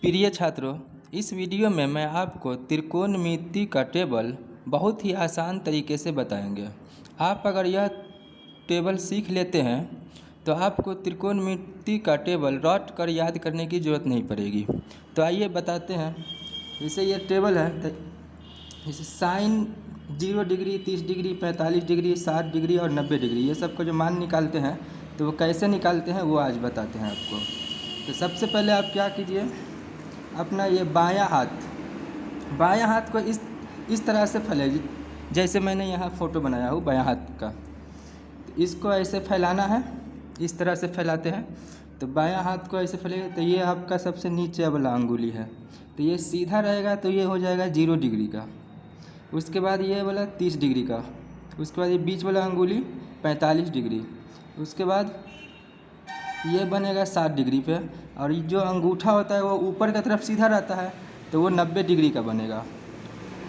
प्रिय छात्रों, इस वीडियो में मैं आपको त्रिकोणमिति का टेबल बहुत ही आसान तरीके से बताएंगे। आप अगर यह टेबल सीख लेते हैं तो आपको त्रिकोणमिति का टेबल रट कर याद करने की ज़रूरत नहीं पड़ेगी। तो आइए बताते हैं। जैसे ये टेबल है, तो जैसे sine 0 degree, 30 degree, 45 degree, 60 degree और 90 डिग्री, ये सब को जो मान निकालते हैं तो वो कैसे निकालते हैं वो आज बताते हैं आपको। तो सबसे पहले आप क्या कीजिए, अपना ये बायां हाथ को इस तरह से फैलाइए, जैसे मैंने यहाँ फ़ोटो बनाया हूँ बायां हाथ का। तो इसको ऐसे फैलाना है, इस तरह से फैलाते हैं। तो बायां हाथ को ऐसे फैलाइए, तो ये आपका सबसे नीचे वाला अंगुली है, तो ये सीधा रहेगा तो ये हो जाएगा 0 डिग्री का। उसके बाद ये वाला 30 डिग्री का, उसके बाद ये बीच वाला अंगुली 45 डिग्री, उसके बाद ये बनेगा 60 डिग्री पे, और ये जो अंगूठा होता है वो ऊपर की तरफ सीधा रहता है तो वो 90 डिग्री का बनेगा।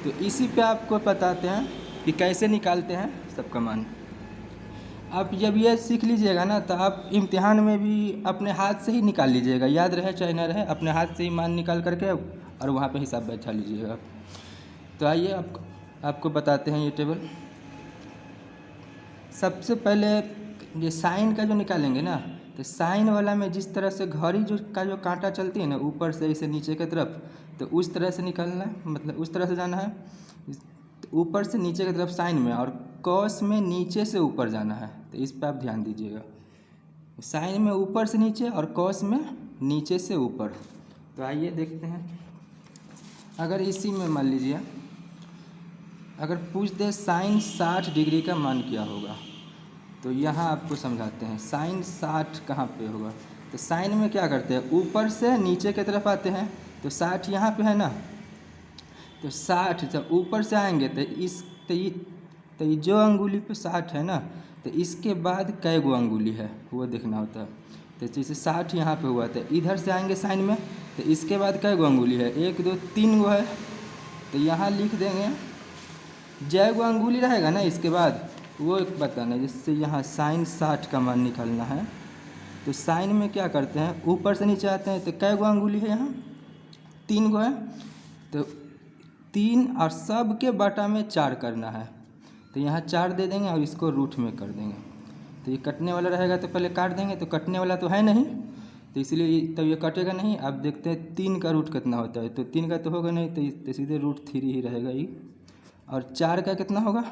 तो इसी पे आपको बताते हैं कि कैसे निकालते हैं सबका मान। आप जब ये सीख लीजिएगा ना तो आप इम्तिहान में भी अपने हाथ से ही निकाल लीजिएगा, याद रहे चाहे न रहे, अपने हाथ से ही मान निकाल करके और वहाँ पे हिसाब बैठा लीजिएगा। तो आइए आपको बताते हैं ये टेबल। सबसे पहले ये साइन का जो निकालेंगे ना, तो साइन वाला में जिस तरह से घड़ी जो कांटा चलती है ना ऊपर से इसे नीचे की तरफ, तो उस तरह से निकालना है, मतलब उस तरह से जाना है, ऊपर से नीचे की तरफ साइन में, और कॉस में नीचे से ऊपर जाना है। तो इस पर आप ध्यान दीजिएगा, साइन में ऊपर से नीचे और कॉस में नीचे से ऊपर। तो आइए देखते हैं। अगर इसी में मान लीजिए, अगर पूछ दे साइन 60 डिग्री का मान क्या होगा, तो यहाँ आपको समझाते हैं साइन 60 कहाँ पे होगा। तो साइन में क्या करते हैं, ऊपर से नीचे की तरफ आते हैं, तो 60 यहाँ पे है ना, तो 60 जब ऊपर से आएंगे तो ये जो अंगुली पे 60 है ना, तो इसके बाद कै गो अंगुली है वो देखना होता है। तो जैसे 60 यहाँ पे हुआ, तो इधर से आएंगे साइन में, तो इसके बाद कै गो अंगुली है, 1 2 3 गो है। तो यहाँ लिख देंगे, जय गो अंगुली रहेगा ना इसके बाद वो एक बताना। जिससे यहाँ साइन 60 का मान निकालना है, तो साइन में क्या करते हैं, ऊपर से नीचे आते हैं, तो कै गो अंगुली है यहाँ, 3 गो है। तो 3 और सब के बटा में 4 करना है, तो यहाँ 4 दे देंगे और इसको रूट में कर देंगे। तो ये कटने वाला रहेगा तो पहले काट देंगे, तो कटने वाला तो है नहीं, तो इसलिए तब ये कटेगा नहीं। अब देखते हैं 3 का रूट कितना होता है, तो 3 का तो होगा नहीं, तो सीधे √3 ही रहेगा ये। और 4 का कितना होगा,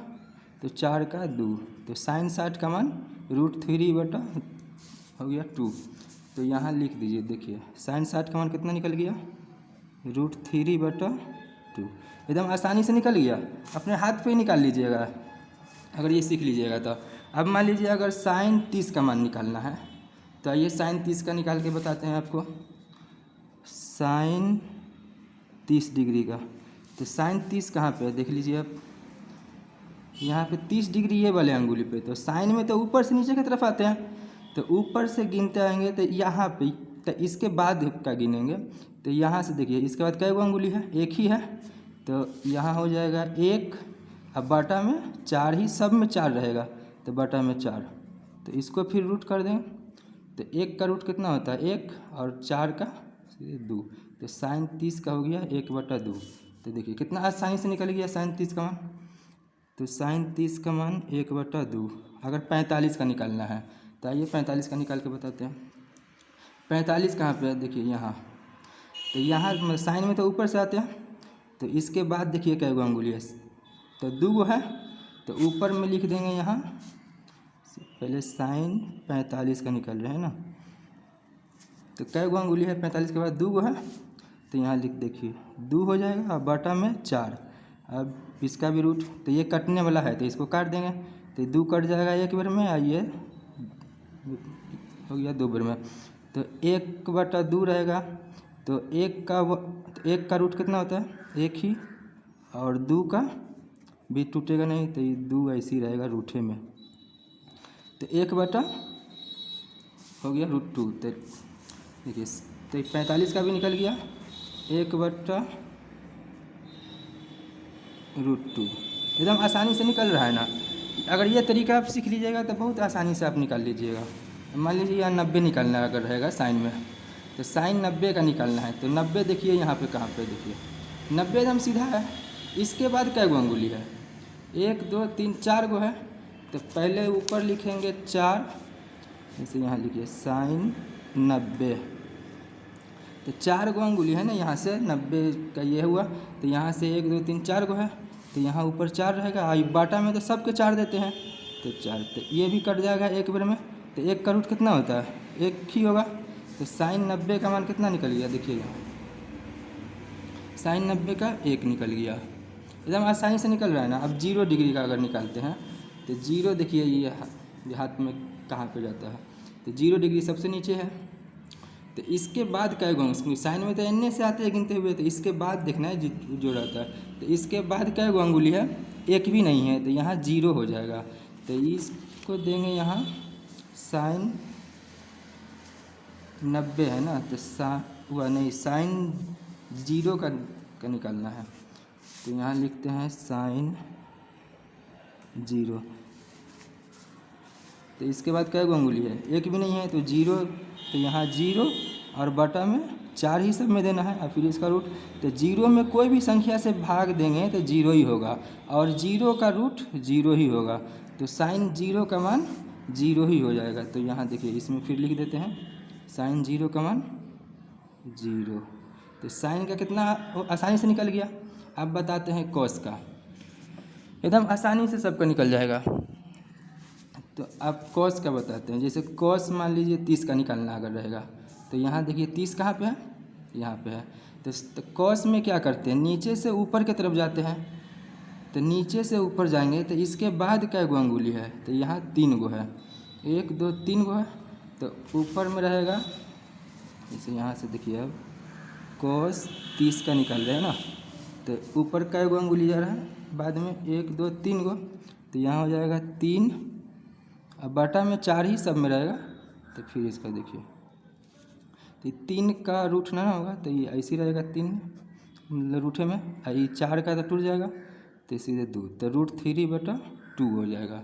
तो 4 का 2, तो साइन 60 का मान √3 बटा हो गया 2। तो यहाँ लिख दीजिए, देखिए साइन 60 का मान कितना निकल गया, √3 बटा 2। एकदम आसानी से निकल गया, अपने हाथ पे ही निकाल लीजिएगा अगर ये सीख लीजिएगा तो। अब मान लीजिए अगर साइन 30 का मान निकालना है, तो आइए साइन 30 का निकाल के बताते हैं आपको। साइन 30 डिग्री का, तो साइन 30 कहाँ पे है देख लीजिए आप, यहाँ पे 30 डिग्री ये वाले अंगुली पे। तो साइन में तो ऊपर से नीचे की तरफ आते हैं, तो ऊपर से गिनते आएंगे तो यहाँ पे, तो इसके बाद का गिनेंगे। तो यहाँ से देखिए इसके बाद कै गो अंगुली है, 1 ही है, तो यहाँ हो जाएगा 1, अब बटा में 4 ही, सब में 4 रहेगा, तो बटा में 4। तो इसको फिर रूट कर दें, तो 1 का रूट कितना होता है 1, और 4 का 2, तो साइन 30 का हो गया 1 बटा 2। तो देखिए कितना आसानी से निकल गया साइन 30 का मान। तो साइन 30 का मान 1 बटा 2। अगर 45 का निकालना है तो आइए 45 का निकाल के बताते हैं। 45 कहाँ पे है, देखिए यहाँ, तो यहाँ साइन में तो ऊपर से आते हैं, तो इसके बाद देखिए कै गो अंगुली है, तो 2 गो है, तो ऊपर में लिख देंगे यहाँ। पहले साइन 45 का निकल रहे हैं ना, तो कै गो अंगुली है 45 के बाद 2 गो है, तो यहाँ लिख देखिए 2 हो जाएगा, और बटा में 4। अब इसका भी रूट, तो ये कटने वाला है तो इसको काट देंगे, तो 2 कट जाएगा 1 बार में, और ये हो गया 2 बार में। तो 1 बटा 2 रहेगा, तो 1 का रूट कितना होता है 1 ही, और 2 का भी टूटेगा नहीं, तो ये 2 ऐसे ही रहेगा रूठे में। तो 1 बटा हो गया √2। तो देखिए, तो 45 का भी निकल गया 1 बटा √2। एकदम आसानी से निकल रहा है ना। अगर ये तरीका आप सीख लीजिएगा तो बहुत आसानी से आप निकाल लीजिएगा। मान लीजिए यहाँ 90 निकालना अगर रहेगा साइन में, तो साइन 90 का निकालना है। तो 90 देखिए यहाँ पे कहाँ पे देखिए 90 एकदम सीधा है। इसके बाद कै गो अंगुली है? 1 2 3 4 गो है। तो पहले ऊपर लिखेंगे 4, जैसे यहाँ लिखिए साइन 90। तो 4 गो अंगुली है ना, यहाँ से 90 का ये हुआ। तो यहाँ से 1 2 3 4 गो है, तो यहाँ ऊपर 4 रहेगा। बाटा में तो सबके 4 देते हैं, तो 4, तो ये भी कट जाएगा एक बार में। तो 1 का रूट कितना होता है? 1 ही होगा। तो साइन 90 का मान कितना निकल गया? देखिए यहाँ साइन 90 का 1 निकल गया, एकदम आसानी से निकल रहा है ना। अब 0 डिग्री का अगर निकालते हैं तो 0 देखिए ये हाथ में कहाँ पे जाता है, तो 0 डिग्री सबसे नीचे है। तो इसके बाद कै गो, साइन में तो एन से आते हैं गिनते हुए, तो इसके बाद देखना है जो रहता है। तो इसके बाद कै गो अंगुली है? 1 भी नहीं है, तो यहाँ 0 हो जाएगा। तो इसको देंगे यहाँ साइन 90 है ना, तो हुआ नहीं, साइन 0 का निकालना है। तो यहाँ लिखते हैं साइन 0। तो इसके बाद कै गो अंगुली है? 1 भी नहीं है, तो 0। तो यहाँ 0 और बटा में 4 ही सब में देना है, और फिर इसका रूट। तो 0 में कोई भी संख्या से भाग देंगे तो 0 ही होगा, और 0 का रूट 0 ही होगा। तो साइन 0 का मान 0 ही हो जाएगा। तो यहाँ देखिए इसमें फिर लिख देते हैं साइन 0 का मान 0। तो साइन का कितना आसानी से निकल गया। अब बताते हैं कॉस का, एकदम आसानी से सबका निकल जाएगा। तो अब कॉस का बताते हैं। जैसे कॉस मान लीजिए 30 का निकालना अगर रहेगा, तो यहाँ देखिए 30 कहाँ पे है? यहाँ पे है। तो कॉस में क्या करते हैं? नीचे से ऊपर की तरफ जाते हैं। तो नीचे से ऊपर जाएंगे तो इसके बाद कै गो अंगुली है? तो यहाँ 3 गो है, 1 2 3 गो है। तो ऊपर में रहेगा, जैसे यहाँ से देखिए अब कॉस 30 का निकाल रहे हैं ना, तो ऊपर कै गो अंगुली जा रहा है? बाद में 1 2 3 गो। तो यहाँ हो जाएगा 3, अब बटा में 4 ही सब में रहेगा। तो फिर इसका देखिए, तो 3 का रूट ना होगा, तो ये ऐसे ही रहेगा 3 मतलब रूठे में, और ये 4 का तो टूट जाएगा, तो सीधे 2, तो √3/2 हो जाएगा।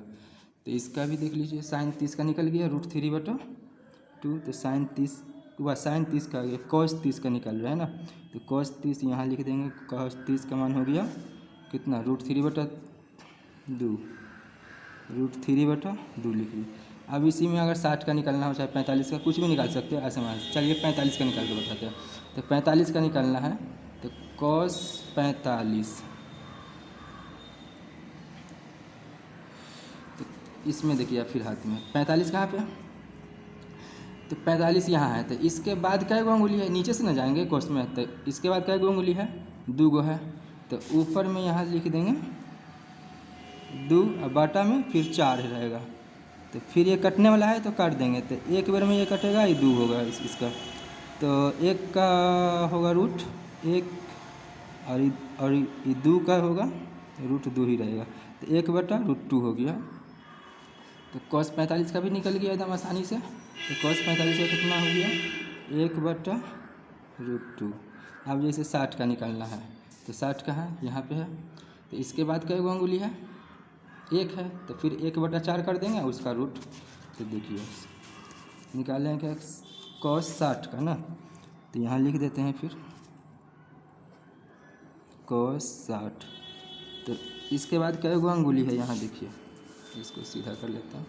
तो इसका भी देख लीजिए, साइन 30 का निकल गया √3/2। तो साइन 30 का आ गया, कॉस 30 का निकल रहा है ना, तो कॉस 30 यहाँ लिख देंगे। कॉस 30 का मान हो गया कितना? √3/2, √3/2 लिख लीजिए। अब इसी में अगर 60 का निकालना हो, चाहे 45 का, कुछ भी निकाल सकते हैं आसानी से। चलिए 45 का निकाल के बताते हैं। तो 45 का निकालना है, तो कॉस 45, तो इसमें देखिए फिर हाथ में 45 कहाँ पे है? तो 45 यहाँ है। तो इसके बाद कै गो अंगुली है? नीचे से ना जाएंगे कॉस में, तो इसके बाद कै गो अंगुली है? 2 गो है। तो ऊपर में यहाँ लिख देंगे 2, और बाटा में फिर 4 रहेगा। तो फिर ये कटने वाला है तो काट देंगे, तो एक बार में ये कटेगा, ये 2 होगा इसका। तो 1 का होगा रूट 1, और ये 2 का होगा √2 ही रहेगा। तो 1/√2 हो गया। तो कॉस 45 का भी निकल गया एकदम आसानी से। तो कॉस 45 का कितना हो गया? 1/√2। अब जैसे 60 का निकालना है, तो 60 का है यहाँ पे है। तो इसके बाद कै गो अंगुली है? 1 है। तो फिर 1/4 कर देंगे उसका रूट। तो देखिए निकालें क्या? कॉस 60 का ना, तो यहाँ लिख देते हैं फिर कॉस 60। तो इसके बाद कै गो अंगुली है? यहाँ देखिए, इसको सीधा कर लेते हैं।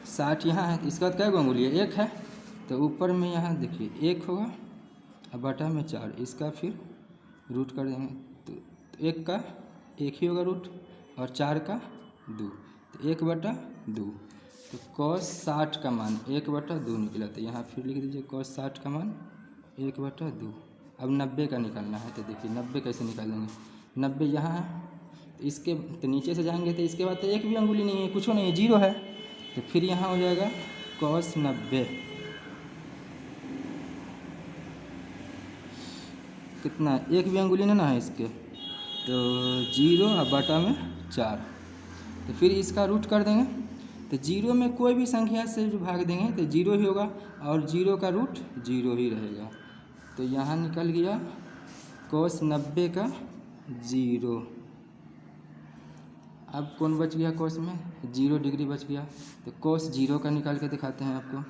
60 यहाँ है, इसके बाद कै गो अंगुली है? 1 है। तो ऊपर में यहाँ देखिए 1 होगा, और बटा में 4, इसका फिर रूट कर देंगे। तो 1 का 1 ही होगा रूट, और 4 का 2, तो 1/2। तो कॉस 60 का मान 1/2 निकला। तो यहाँ फिर लिख दीजिए कॉस 60 का मान 1/2। अब 90 का निकालना है। तो देखिए 90 कैसे निकालेंगे? 90 यहाँ है, तो इसके तो नीचे से जाएंगे, तो इसके बाद तो 1 भी अंगुली नहीं है, कुछ नहीं है, 0 है। तो फिर यहाँ हो जाएगा कॉस 90 कितना? 1 भी अंगुली ना है इसके, तो 0 और बटा में 4। तो फिर इसका रूट कर देंगे। तो 0 में कोई भी संख्या से जो भाग देंगे तो 0 ही होगा, और 0 का रूट 0 ही रहेगा। तो यहाँ निकल गया कॉस 90 का 0। अब कौन बच गया कॉस में? 0 डिग्री बच गया। तो कॉस 0 का निकाल के दिखाते हैं आपको।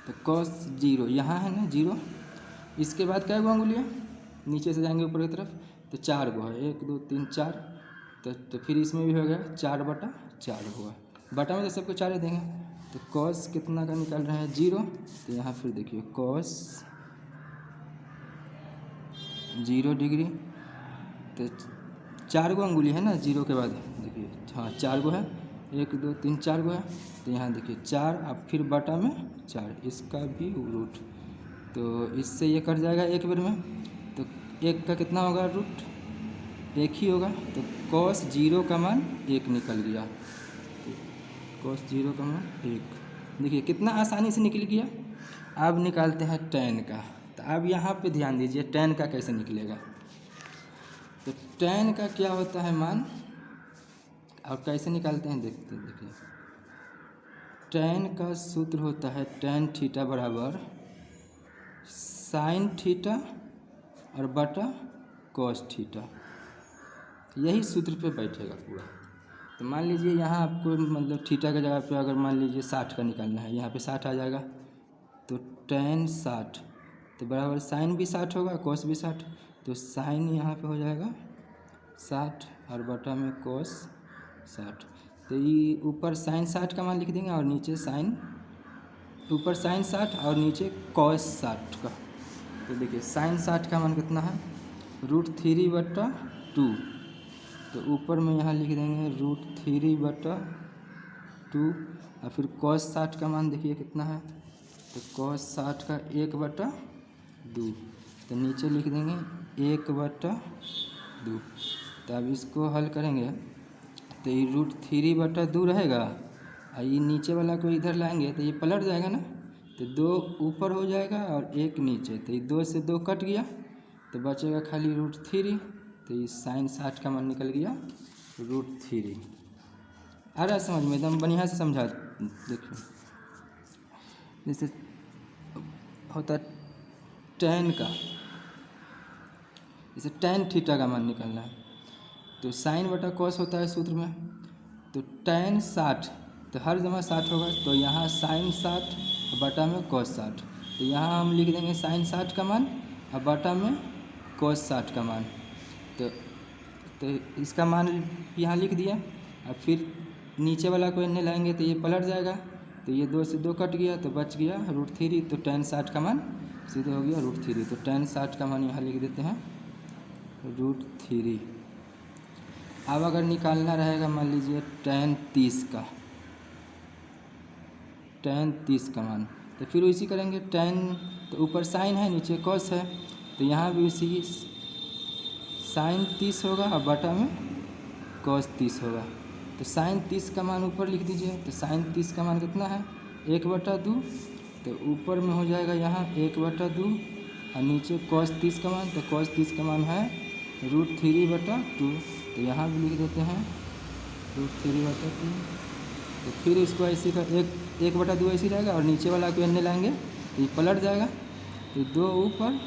तो कॉस 0 यहाँ है ना 0, इसके बाद क्या हुआ अंगुलियाँ नीचे से जाएंगे ऊपर की तरफ, तो 4 गो है, 1 2 3 4। तो फिर इसमें भी हो गया 4/4 हुआ, बटा में तो सबको 4 ही देंगे। तो कॉस कितना का निकाल रहे हैं? 0। तो यहाँ फिर देखिए कॉस 0 डिग्री, तो 4 गो अंगुली है ना 0 के बाद, देखिए हाँ 4 गो है, 1 2 3 4 गो है। तो यहाँ देखिए 4, अब फिर बटा में 4, इसका भी रूट, तो इससे ये कट जाएगा एक बार में। तो 1 का कितना होगा रूट? 1 ही होगा। तो कॉस 0 का मान 1 निकल गया। तो कॉस 0 का मान 1, देखिए कितना आसानी से निकल गया। अब निकालते हैं tan का। तो अब यहाँ पे ध्यान दीजिए tan का कैसे निकलेगा। तो tan का क्या होता है मान, और कैसे निकालते हैं देखते हैं। देखिए tan का सूत्र होता है tan थीटा बराबर sin थीटा और बटा cos थीटा, यही सूत्र पे बैठेगा पूरा। तो मान लीजिए यहाँ आपको मतलब थीटा की जगह पे अगर मान लीजिए 60 का निकालना है, यहाँ पे 60 आ जाएगा। तो tan 60 तो बराबर साइन भी 60 होगा, cos भी 60। तो साइन यहाँ पे हो जाएगा 60 और बटा में cos 60। तो ये ऊपर साइन 60 का मान लिख देंगे और नीचे साइन, ऊपर साइन 60 और नीचे cos 60 का। तो देखिए साइन 60 का मान कितना है? √3/2। तो ऊपर में यहाँ लिख देंगे √3/2 और फिर cos 60 का मान देखिए कितना है? तो cos 60 का 1/2, तो नीचे लिख देंगे 1/2। तो अब इसको हल करेंगे तो ये √3/2 रहेगा और ये नीचे वाला को इधर लाएंगे तो ये पलट जाएगा ना, तो 2 ऊपर हो जाएगा और 1 नीचे। तो ये 2 से 2 कट गया तो बचेगा खाली √3। तो ये साइन 60 का मान निकल गया √3। आ रहा है समझ में? एकदम बढ़िया से समझा। देखिए जैसे होता tan का, जैसे tan थीटा का मान निकालना है तो साइन बटा cos होता है सूत्र में। तो tan 60 तो हर जगह 60 होगा, तो यहाँ साइन 60 बटा में cos 60। तो यहाँ हम लिख देंगे साइन 60 का मान और बटा में cos 60 का मान। तो इसका मान यहाँ लिख दिया। अब फिर नीचे वाला को इन्हें लाएंगे तो ये पलट जाएगा, तो ये 2 से 2 कट गया तो बच गया √3। तो tan 60 का मान सीधे हो गया √3। तो tan 60 का मान यहाँ लिख देते हैं √3। अब अगर निकालना रहेगा मान लीजिए tan 30 का, tan 30 का मान, तो फिर उसी करेंगे tan, तो ऊपर साइन है नीचे cos है, तो यहाँ भी उसी साइन 30 होगा और बटा में cos 30 होगा। तो साइन 30 का मान ऊपर लिख दीजिए। तो साइन 30 का मान कितना है? 1/2। तो ऊपर में हो जाएगा यहाँ 1/2 और नीचे cos 30 का मान, तो cos 30 का मान है √3/2। तो यहाँ भी लिख देते हैं √3/2। तो फिर इसको ऐसे का 1/2 ऐसे रहेगा और नीचे वाला को एने लाएंगे तो ये पलट जाएगा। तो 2 ऊपर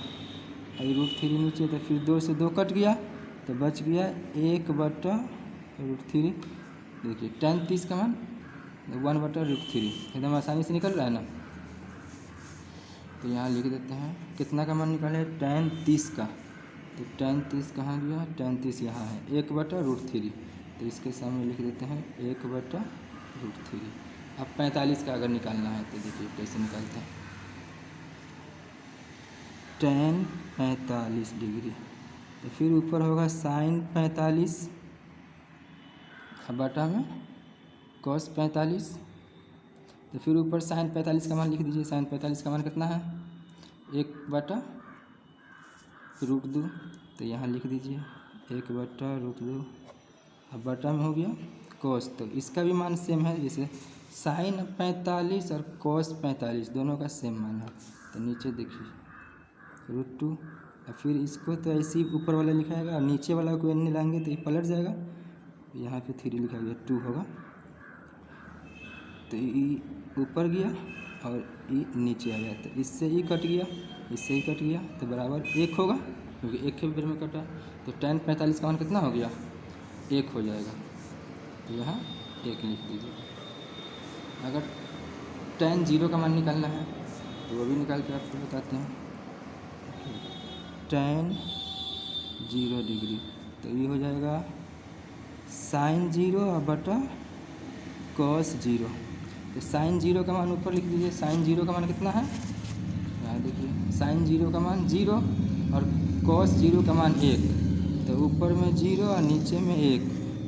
और √3 नीचे, तो फिर 2 से 2 कट गया तो बच गया 1/√3। देखिए tan 30 का मान 1/√3, एकदम आसानी से निकल रहा है ना। तो यहाँ लिख देते हैं कितना का मान निकाले tan 30 का। तो tan 30 कहाँ गया? tan 30 यहाँ है 1/√3। तो इसके सामने लिख देते हैं 1/√3। अब 45 का अगर निकालना है तो देखिए कैसे निकालते हैं। tan 45 डिग्री, तो फिर ऊपर होगा साइन 45 बटा में cos 45। तो फिर ऊपर साइन 45 का मान लिख दीजिए। साइन 45 का मान कितना है? 1/√2। तो यहाँ लिख दीजिए 1/√2 अब बटा में हो गया cos। तो इसका भी मान सेम है, जैसे साइन 45 और cos 45 दोनों का सेम मान है। तो नीचे देखिए √2 और फिर इसको तो ऐसे ही ऊपर वाला लिखाएगा और नीचे वाला को एन लाएंगे तो ये पलट जाएगा। यहाँ पे 3 लिखा गया 2 होगा, तो ये ऊपर गया और ये नीचे आ गया। तो इससे ही कट गया, इससे ही कट गया, तो बराबर 1 होगा क्योंकि 1 के बेर में कटा। तो tan 45 का मान कितना हो गया? 1 हो जाएगा, तो यहाँ 1 लिख दीजिए। अगर tan 0 का मान निकालना है तो वो भी निकाल के आपको बताते हैं। tan 0 डिग्री तो ये हो जाएगा sin 0 बटा cos 0। तो sin 0 का मान ऊपर लिख दीजिए। sin 0 का मान कितना है, यहाँ देखिए sin 0 का मान 0 और cos 0 का मान 1, तो ऊपर में 0 और नीचे में 1।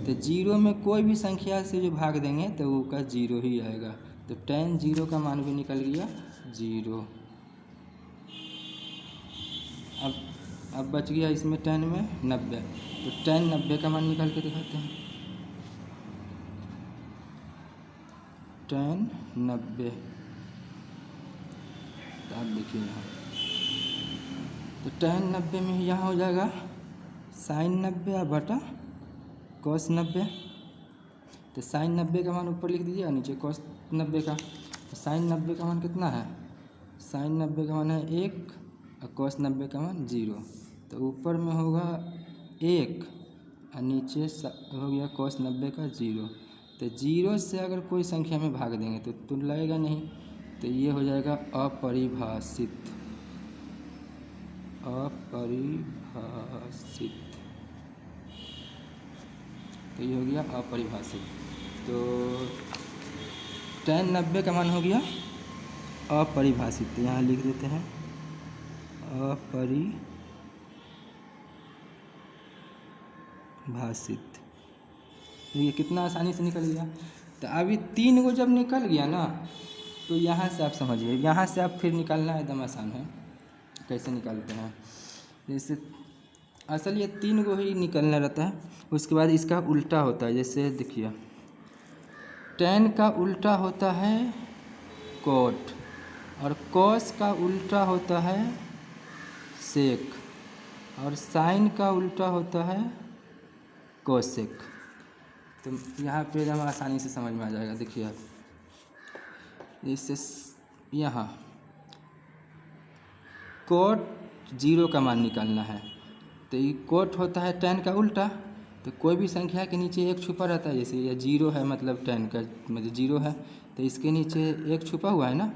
तो 0 में कोई भी संख्या से जो भाग देंगे तो वो का 0 ही आएगा। तो tan 0 का मान भी निकल गया 0। अब बच गया इसमें tan में 90। तो tan 90 का मान निकाल के दिखाते हैं। tan 90, तो आप देखिए यहाँ, तो tan 90 में यहाँ हो जाएगा sin 90 बटा cos 90। तो sin 90 का मान ऊपर लिख दीजिए और नीचे cos 90 का। तो sin 90 का मान कितना है, sin 90 का मान है 1 और cos 90 का मान 0। तो ऊपर में होगा 1 और नीचे हो गया cos 90 का 0। तो 0 से अगर कोई संख्या में भाग देंगे तो लगेगा नहीं, तो ये हो जाएगा अपरिभाषित। तो ये हो गया अपरिभाषित। तो tan 90 का मान हो गया अपरिभाषित। तो यहाँ लिख देते हैं अपरिभाषित। ये कितना आसानी से निकल गया। तो अभी 3 को जब निकल गया ना, तो यहाँ से आप समझिए, यहाँ से आप फिर निकालना एकदम आसान है। कैसे निकालते हैं, जैसे असल ये 3 को ही निकलना रहता है, उसके बाद इसका उल्टा होता है। जैसे देखिए tan का उल्टा होता है cot और cos का उल्टा होता है sec और sin का उल्टा होता है cosec। तो यहाँ पे एकदम आसानी से समझ में आ जाएगा। देखिए आप, इससे यहाँ cot 0 का मान निकालना है, तो ये cot होता है tan का उल्टा। तो कोई भी संख्या के नीचे 1 छुपा रहता है, जैसे ये 0 है मतलब tan का मतलब 0 है, तो इसके नीचे 1 छुपा हुआ है ना,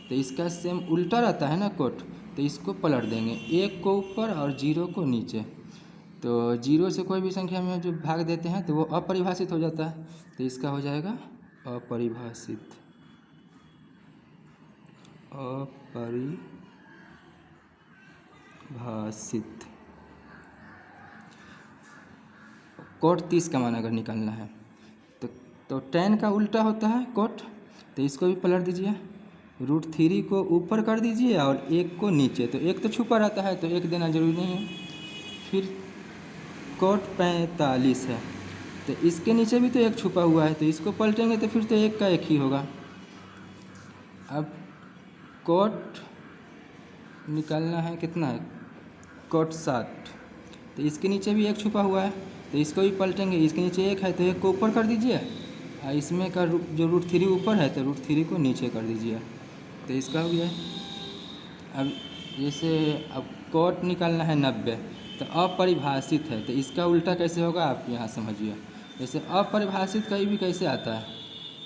तो इसका सेम उल्टा रहता है ना cot। तो इसको पलट देंगे, 1 को ऊपर और 0 को नीचे। तो 0 से कोई भी संख्या में जो भाग देते हैं तो वो अपरिभाषित हो जाता है। तो इसका हो जाएगा अपरिभाषित। cot 30 का मान अगर निकालना है तो tan का उल्टा होता है cot। तो इसको भी पलट दीजिए, √3 को ऊपर कर दीजिए और 1 को नीचे। तो 1 तो छुपा रहता है तो 1 देना जरूरी नहीं है। फिर cot 45 है, तो इसके नीचे भी तो 1 छुपा हुआ है, तो इसको पलटेंगे तो फिर तो 1 का 1 ही होगा। अब cot निकालना है कितना है, cot 60, तो इसके नीचे भी 1 छुपा हुआ है, तो इसको भी पलटेंगे। इसके नीचे 1 है तो 1 को ऊपर कर दीजिए और इसमें का जो √3 ऊपर है तो √3 को नीचे कर दीजिए। तो इसका हो गया। अब जैसे अब cot निकालना है 90, तो अपरिभाषित है, तो इसका उल्टा कैसे होगा आप यहाँ समझिए। जैसे अपरिभाषित कहीं भी कैसे आता है,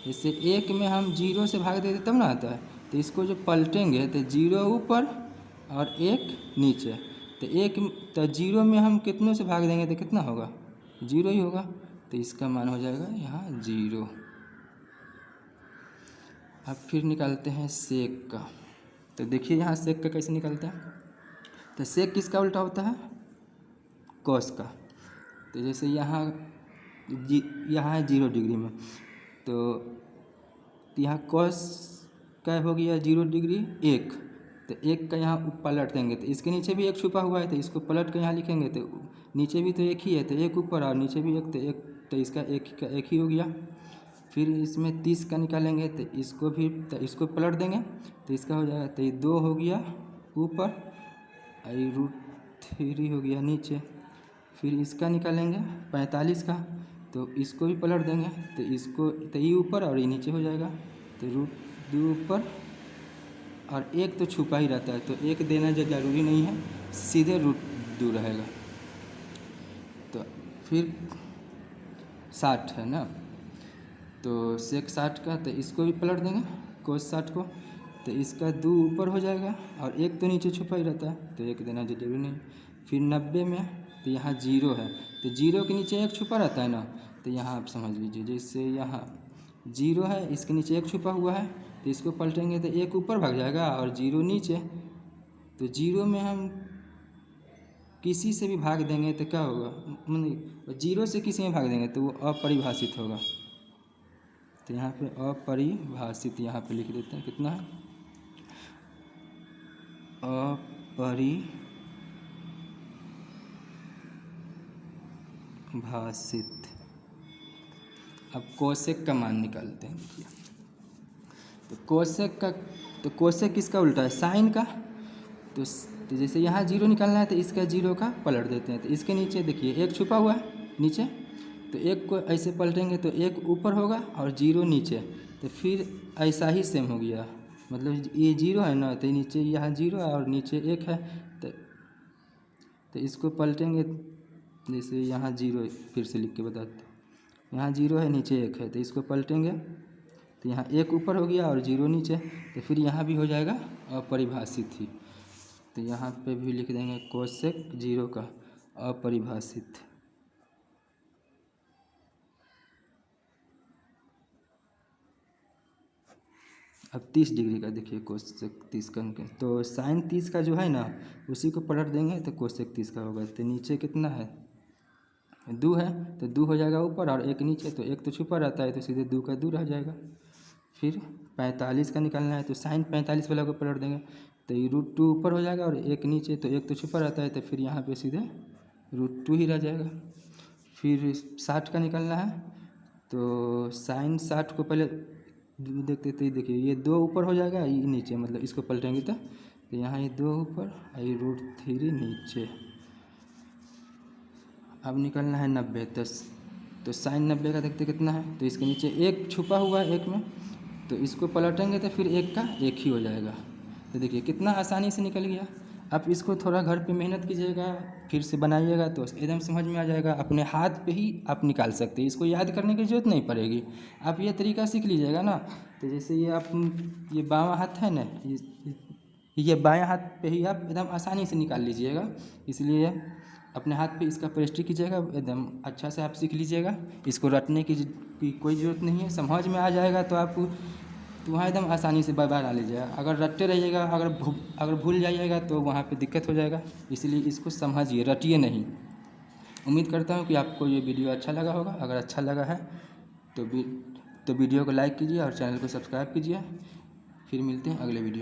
जैसे 1 में हम 0 से भाग देते तब ना आता है। तो इसको जो पलटेंगे तो 0 ऊपर और 1 नीचे। तो 0 में हम कितनों से भाग देंगे तो कितना होगा, 0 ही होगा। तो इसका मान हो जाएगा यहाँ 0। अब फिर निकालते हैं sec का। तो देखिए यहाँ sec का कैसे निकलता है। तो sec किसका उल्टा होता है, cos का। तो जैसे यहाँ है 0 डिग्री में, तो यहाँ cos का हो गया 0 डिग्री 1। तो 1 का यहाँ पलट देंगे, तो इसके नीचे भी 1 छुपा हुआ है, तो इसको पलट के यहाँ लिखेंगे तो नीचे भी तो 1 ही है, तो 1 ऊपर और नीचे भी 1, तो इसका 1 ही हो गया। फिर इसमें 30 का निकालेंगे, तो इसको पलट देंगे तो इसका हो जाएगा, तो ये 2 हो गया ऊपर और ये √3 हो गया नीचे। फिर इसका निकालेंगे 45 का, तो इसको भी पलट देंगे तो ये ऊपर और ये नीचे हो जाएगा। तो √2 ऊपर और 1 तो छुपा ही रहता है, तो 1 देना जरूरी नहीं है, सीधे √2 रहेगा। तो फिर 60 है ना, तो sec 60 का तो इसको भी पलट देंगे cos 60 को, तो इसका 2 ऊपर हो जाएगा और 1 तो नीचे छुपा ही रहता है तो 1 देना जरूरी नहीं। फिर 90 में तो यहाँ 0 है, तो 0 के नीचे 1 छुपा रहता है ना, तो यहाँ आप समझ लीजिए जैसे यहाँ 0 है, इसके नीचे 1 छुपा हुआ है, तो इसको पलटेंगे तो 1 ऊपर भाग जाएगा और 0 नीचे। तो 0 में हम किसी से भी भाग देंगे तो क्या होगा, मतलब 0 से किसी में भाग देंगे तो वो अपरिभाषित होगा। तो यहाँ पे अपरिभाषित यहाँ पे लिख देते हैं, कितना है अपरिभाषित। अब कोसेक का मान निकालते हैं। देखिए तो कोसेक किसका उल्टा है, साइन का। तो जैसे यहाँ 0 निकालना है तो इसका 0 का पलट देते हैं, तो इसके नीचे देखिए 1 छुपा हुआ है नीचे, तो 1 को ऐसे पलटेंगे तो 1 ऊपर होगा और 0 नीचे, तो फिर ऐसा ही सेम हो गया, मतलब ये 0 है ना, तो नीचे यहाँ 0 है और नीचे 1 है, तो इसको पलटेंगे जैसे यहाँ 0, फिर से लिख के बताते, यहाँ 0 है नीचे 1 है, तो इसको पलटेंगे तो यहाँ 1 ऊपर हो गया और 0 नीचे, तो फिर यहाँ भी हो जाएगा अपरिभाषित ही। तो यहाँ पे भी लिख देंगे कोसेक 0 का अपरिभाषित। अब 30 डिग्री का देखिए कोसेक 30 का, तो साइन 30 का जो है ना उसी को पलट देंगे तो कोसेक 30 का होगा। तो नीचे कितना है 2 है, तो 2 हो जाएगा ऊपर और 1 नीचे, तो 1 तो छुपा रहता है तो सीधे 2 का 2 रह जाएगा। फिर 45 का निकालना है तो साइन 45 वाला को पलट देंगे तो ये √2 ऊपर हो जाएगा और 1 नीचे, तो 1 तो छुपा रहता है तो फिर यहाँ पे सीधे √2 ही रह जाएगा। फिर 60 का निकालना है तो साइन 60 को पहले देखते थे, देखिए ये 2 ऊपर हो जाएगा, ये नीचे, मतलब इसको पलटेंगे तो यहाँ ये 2 ऊपर और ये √3 नीचे। अब निकलना है 90, तो साइन 90 का देखते कितना है, तो इसके नीचे 1 छुपा हुआ है 1 में, तो इसको पलटेंगे तो फिर 1 का 1 ही हो जाएगा। तो देखिए कितना आसानी से निकल गया। आप इसको थोड़ा घर पे मेहनत कीजिएगा, फिर से बनाइएगा तो एकदम समझ में आ जाएगा, अपने हाथ पे ही आप निकाल सकते हैं, इसको याद करने की ज़रूरत नहीं पड़ेगी। आप ये तरीका सीख लीजिएगा ना, तो जैसे ये आप ये बायां हाथ है ना, ये बायां हाथ पे ही आप एकदम आसानी से निकाल लीजिएगा, इसलिए अपने हाथ पे इसका प्रैक्टिस कीजिएगा, एकदम अच्छा से आप सीख लीजिएगा। इसको रटने की कोई ज़रूरत नहीं है, समझ में आ जाएगा तो आप तो वहाँ एकदम आसानी से बना लीजिएगा। अगर रटते रहिएगा, अगर भूल जाइएगा तो वहाँ पे दिक्कत हो जाएगा, इसलिए इसको समझिए, रटिए नहीं। उम्मीद करता हूँ कि आपको ये वीडियो अच्छा लगा होगा। अगर अच्छा लगा है तो वीडियो को लाइक कीजिए और चैनल को सब्सक्राइब कीजिए। फिर मिलते हैं अगले वीडियो में।